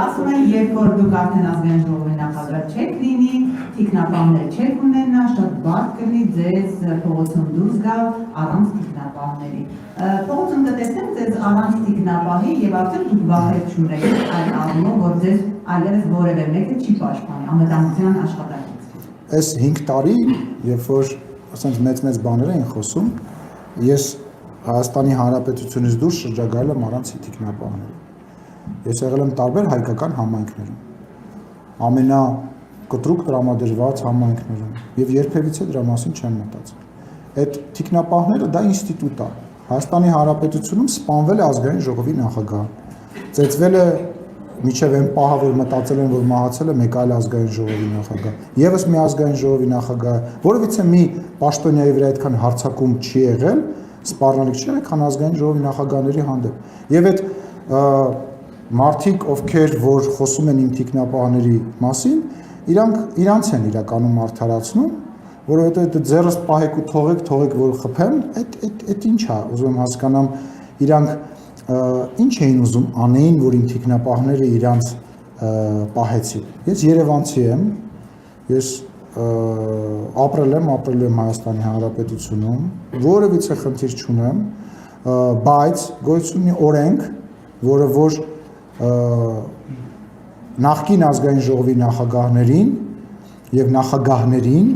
ասում են, երբ որ դուք արդեն ազգային ժողովի նախագահ չեք լինի, թիկնապահներ չեք ունենա, շատ բարդ կլինի ձեզ փողոցում դուրս գալ առանց թիկնապահների։ Փողոցում կտեսնեմ ձեզ առանց թիկնապահի եւ արդեն դուք վախեր չունեք այն առումով, որ ձեզ այլևս որևէ մեկը չի պաշտպանի անվտանգության աշխատակից։ Այս 5 տարի, երբ որ ասենք մեծ բաներ էին խոսում, ես Հայաստանի Հանրապետությունից դուրս շրջագայել եմ առանց թիկնապահների։ Ես եղել եմ տարբեր հայկական համայնքներում, ամենակտրուկ տրամադրված համայնքներում եւ երբևիցե դրա մասին չեմ մտածել։ Այդ թիկնապահները դա ինստիտուտ է։ Հայաստանի Հանրապետությունում սպանվել է ազգային ժողովի նախագահ, ծեծվել է միջև այն պահը, որ մտածել են, որ մահացել է մեկ այլ ազգային ժողովի նախագահ, եւս մի ազգային ժողովի նախագահ, որովհետեւ մի պաշտոնյայի վրա այդքան հարցակում չի եղել, սպառնալիք չի եղել, քան ազգային ժողովի նախագահների հանդեպ։ Եվ այդ մարդիկ, ովքեր որ խոսում են իմ թիկնապահների մասին, իրանց են իրականում արդարացնում, որովհետեւ ձեռս պահեք ու թողեք որ խփեն, այդ ինչ է, ուզում եմ հասկանամ, իրանք ինչ էին ուզում անեին, որ իմ թիկնապահները իրանց պահեցին։ Ես երևանցի եմ, ես ապրել եմ Հայաստանի Հանրապետությունում, որևիցե խնդիր չունեմ, բայց գոյություն ունի օրենք, որը որ նախկին ազգային ժողովի նախագահներին եւ նախագահներին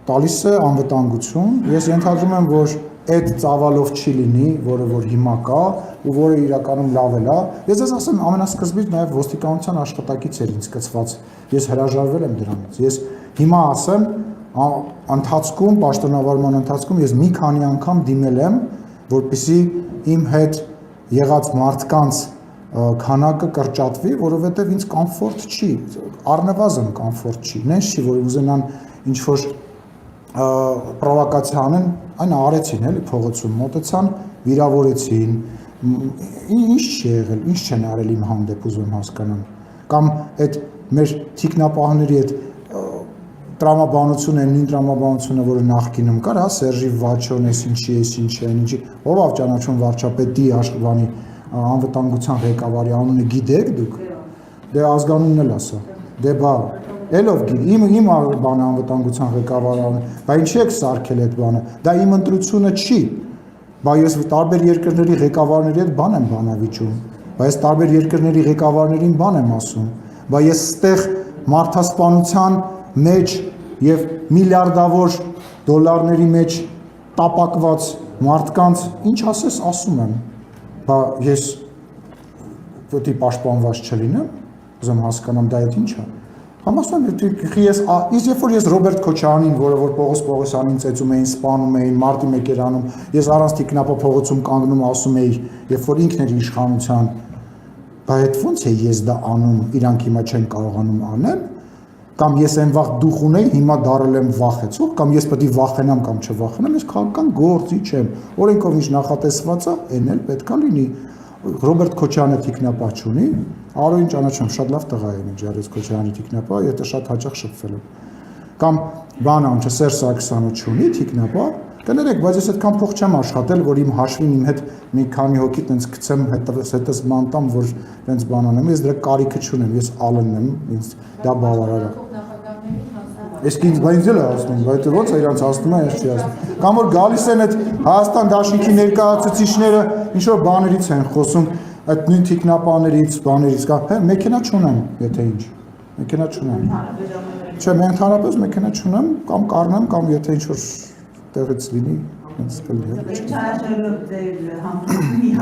տալիս է անվտանգություն։ Ես ենթադրում եմ, որ այդ ծավալով չի լինի, որը որ հիմա կա ու որը իրականում լավ է։ Ես ես ասեմ, ամենասկզբից նաև ոստիկանության աշխատակից էր ինձ կցված։ Ես հրաժարվել եմ դրանից։ Ես հիմա ասեմ, ընթացքում, պաշտոնավարման ընթացքում ես մի քանի անգամ դիմել եմ, որպեսզի իմ հետ եղած մարդկանց քանակը կրճատվի, որովհետև ինձ կոմֆորտ չի, առնվազն կոմֆորտ չի։ Նենց չի, որ ուզենան ինչ-որ պրովոկացիա անեն, այն արեցին, էլի փողոցում մոտեցան, վիրավորեցին, ինչ չի եղել, ինչ չեն արել իմ հանդեպ, ուզում եմ հասկանամ։ Կամ այդ մեր թիկնապահների այդ տրամաբանությունը, նույն տրամաբանությունը, որը նախկինում կար, հա, Սերժի Վաչոն, էս ինչի, ինչի, ով ավ ճանաչում վարչապետի աշխարհի անվտանգության ղեկավարի անունը գիտեք դուք։ Դե ազգանունն էլ ասա։ Դե բա Ելով գիտի, իմ բանը անվտանգության ղեկավարը, բա ինչի եք սարքել այդ բանը, դա իմ ընտրությունը չի, բա ես տարբեր երկրների ղեկավարների հետ բան եմ բանավիճում, բա ես տարբեր երկրների ղեկավարներին բան եմ ասում, բա ես ստեղ մարդասպանության մեջ եւ միլիարդավոր դոլարների մեջ տապակված մարդկանց ինչ ասես ասում եմ, բա ես պետք է պաշտպանված չլինեմ, ուզում հասկանամ դա այդ ինչ է։ Համաստան երբ որ ես Ռոբերտ Քոչարյանին, որը որ Պողոս Պողոսյանին ծեծում էին, սպանում էին, մարտի 1 էր անում, ես առանց թիկնապահ փողոցում կանգնում ասում էի, երբ որ ինքն էր իշխանության, բա այդ ո՞նց է ես դա անում, իրանք հիմա չեն կարողանում անել, կամ ես այն վաղ դուխ ունեի, հիմա դարել եմ վախեցող, կամ ես պետք է վախենամ կամ չվախենամ, ես քաղաքական գործիչ եմ, օրենքով ինչ նախատեսված է, այն էլ պետք է լինի։ Ռոբերտ Քոչարյանը թիկնապահ չունի, Արոյին ճանաչում, շատ լավ տղա է ինձ Ջարես Քոչարյանի թիկնապահ, եթե շատ հաճախ շփվել եմ։ Կամ բանը ամ Սերժ Սարգսյանը չունի թիկնապահ, կներեք, բայց ես այդքան փող չեմ աշխատել, որ իմ հաշվին իմ հետ մի քանի հոգի տենց գցեմ հետս մանտամ, որ տենց բան անեմ, ես դրա կարիքը չունեմ, ես ալն եմ, ինձ դա բավարար է։ Ես ինձ բայց էլ ասում, բայց ո՞նց է իրանց ասում է, ես չի ասում։ Կամ որ գալիս են այդ Հայաստան դաշինքի ներկայացուցիչները ինչ որ բաներից են խոսում, այդ նույն թիկնապահներից, բաներից, հա, մեքենա չունեմ, եթե ինչ։ Մեքենա չունեմ։ Չէ, mən ընդհանրապես մեքենա չունեմ, կամ կառնեմ, կամ եթե ինչ որ տեղից լինի, ինձ կլինի։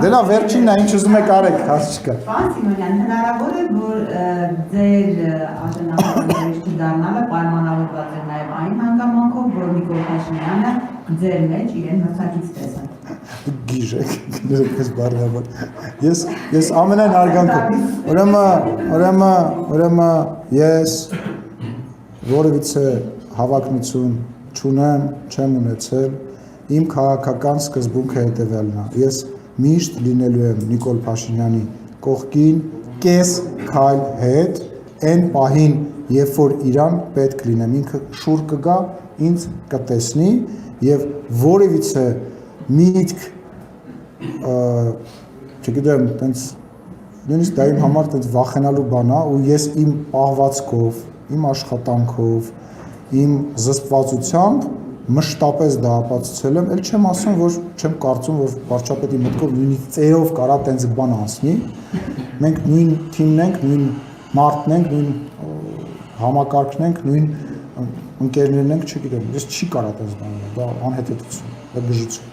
Դե լավ, վերջինն է, ինչ ուզում եք արեք, հարց չկա։ Պարոն Սիմոնյան, հնարավոր է, որ ձեր աժանավարների դառնալը պայմանավորված է նաև այն հանգամանքով, որ Նիկոլ Փաշինյանը ձեր մեջ իրեն մրցակից տեսան։ Գիժ եք, ես բարդաբար։ Ես ամենայն արգանքով, ուրեմն ես որևիցե հավակնություն չունեմ, չեմ ունեցել, իմ քաղաքական սկզբունքը հետևյալն է, ես միշտ լինելու եմ Նիկոլ Փաշինյանի կողքին, կես քայլ հետ, այն պահին, երբ որ իրան պետք լինեմ, ինքը շուռ կգա, ինձ կտեսնի եւ որևիցե միտք չգիտեմ, տենց նույնիսկ դա իմ համար այդպես վախենալու բան է ու ես իմ պահվածքով, իմ աշխատանքով, իմ զսպվածությամբ մշտապես դա ապացուցել եմ, ել չեմ ասում, որ չեմ կարծում, որ վարչապետի մտքով նույնիսկ ծերով կարա տենց բան ասնի։ Մենք նույն թիմն ենք, նույն մարդն ենք, նույն համակարգն ենք, նույն ընկերներն ենք, չգիտեմ, ես չի կարա տենց բան, դա անհետեթություն, դա գժություն։